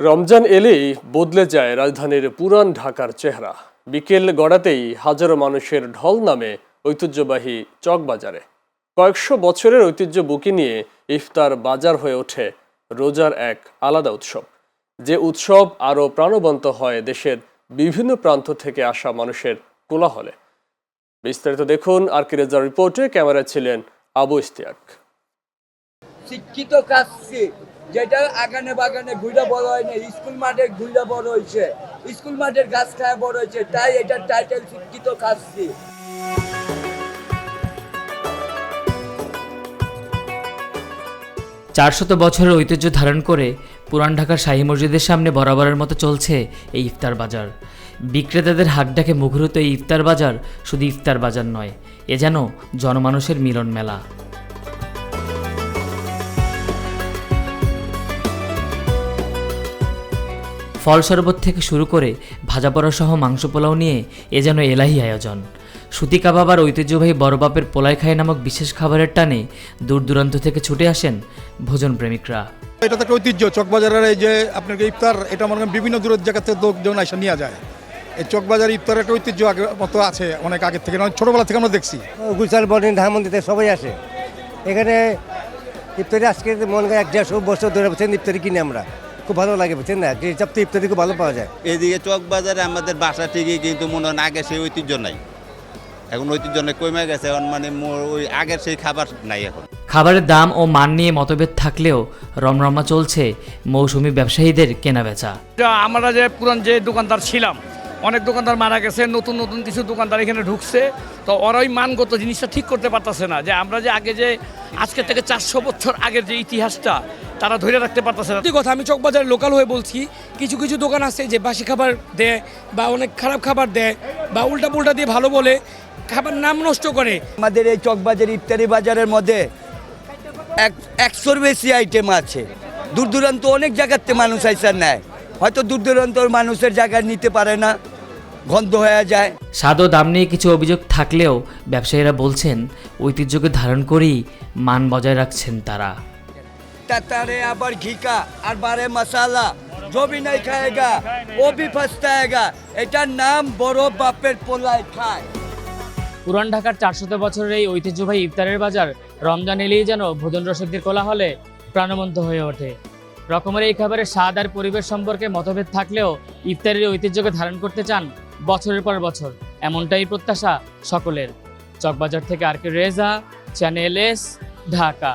রমজান এলেই বদলে যায় রাজধানীর পুরান ঢাকার চেহারা। বিকেল গড়াতেই হাজারো মানুষের ঢল নামে ঐতিহ্যবাহী চকবাজারে। কয়েকশো বছরের ঐতিহ্য বুকে নিয়ে ইফতার বাজার হয়ে ওঠে রোজার এক আলাদা উৎসব, যে উৎসব আরও প্রাণবন্ত হয় দেশের বিভিন্ন প্রান্ত থেকে আসা মানুষের কোলাহলে। বিস্তারিত দেখুন আরকে রেজার রিপোর্টে। ক্যামেরায় ছিলেন আবু ইস্তিয়াক। শিক্ষিত কাজছি যেটা আগানে বাগানে ঘুরে বড় হয় না, স্কুল মাঠে ঘুরে বড় হয়েছে, স্কুল মাঠের গাছ খায় বড় হয়েছে, তাই এটার টাইটেল শিক্ষিত কাজছি। 400 বছরের ঐতিহ্য ধারণ করে পুরান ঢাকার শাহী মসজিদের সামনে বরাবরের মতো চলছে এই ইফতার বাজার। বিক্রেতাদের হাকডাকে মুখরিত এই ইফতার বাজার শুধু ইফতার বাজার নয়, এ যেন জনমানুষের মিলন মেলা। ফল শরবত থেকে শুরু করে ভাজা পোড়া সহ মাংস পোলাও নিয়ে এ যেন এলাহি আয়োজন। সুতি কাবাব আর ঐতিহ্যবাহী বড়বাপের পোলাই খাই নামক বিশেষ খাবারের টানে দূর দূরান্ত থেকে ছুটে আসেন ভোজন প্রেমিকরা। এটা তো একটা ঐতিহ্য চকবাজারের, এই যে আপনাকে ইফতার, এটা মনে করেন বিভিন্ন দূরের জায়গা থেকে লোকজন এসে নিয়ে যায়। এই চকবাজার ইফতারের একটা ঐতিহ্য আগের মতো আছে, অনেক আগের থেকে, অনেক ছোটোবেলা থেকে আমরা দেখছি। গুলশান বর্ডিং ধানমন্দিতে সবাই আসে এখানে ইফতারি। আজকে মনে হয় 150 বছর ধরে বলছেন ইফতারি কিনে আমরা, খুব ভালো লাগে বুঝছেন না, যে হিসাব তো ইফতারি খুব ভালো পাওয়া যায়। এদিকে চকবাজারে আমাদের বাসা ঠিকই, কিন্তু মনে হয় আগে সেই ঐতিহ্য নাই, এখন ঐতিহ্য অনেক কমে গেছে, এখন মানে ওই আগের সেই খাবার নাই এখন। খাবারের দাম ও মান নিয়ে মতভেদ থাকলেও রমরমা চলছে মৌসুমী ব্যবসায়ীদের কেনাবেচা। আমরা যে পুরান যে দোকানদার ছিলাম, অনেক দোকানদার মারা গেছে, নতুন নতুন কিছু দোকানদার এখানে ঢুকছে, তো ওরা ওই মানগত জিনিসটা ঠিক করতে পারতেছে না, যে আমরা যে আগে যে আজকে থেকে 400 বছর আগের যে ইতিহাসটা তারা ধরে রাখতে পারতেছে না। কথা আমি চকবাজারে লোকাল হয়ে বলছি, কিছু কিছু দোকান আছে যে বাসি খাবার দেয় বা অনেক খারাপ খাবার দেয় বা উল্টা পুল্টা দিয়ে ভালো বলে খাবার নাম নষ্ট করে। আমাদের এই চকবাজার ইফতারি বাজারের মধ্যে 100-র বেশি আইটেম আছে। দূর দূরান্ত অনেক জায়গাতে মানুষ আইসা নেয়, হয়তো দূর দূরান্তর মানুষের জায়গায় নিতে পারে না, গন্ধ হয়ে যায়। স্বাদ ও দাম নিয়ে কিছু অভিযোগ থাকলেও ব্যবসায়ীরা বলছেন ঐতিহ্যকে ধারণ করেই মান বজায় রাখছেন তারা। তাতারে আবার ঘিকা আর বারে মশালা, जो भी नहीं खाएगा वो भी पछताएगा। এটার নাম বড় বাপের পোলাই খায়। পুরান ঢাকার 400 বছরের এই ঐতিহ্যবাহী ইফতারের বাজার রমজান এলেই যেন ভোজন রসিকদের কোলাহলে প্রাণবন্ত হয়ে ওঠে। রকমের এই খাবারের স্বাদ আর পরিবেশ সম্পর্কে মতভেদ থাকলেও ইফতারের ঐতিহ্যকে ধারণ করতে চান বছরের পর বছর, এমনটাই প্রত্যাশা সকলের। চকবাজার থেকে আরকে রেজা, চ্যানেল এস, ঢাকা।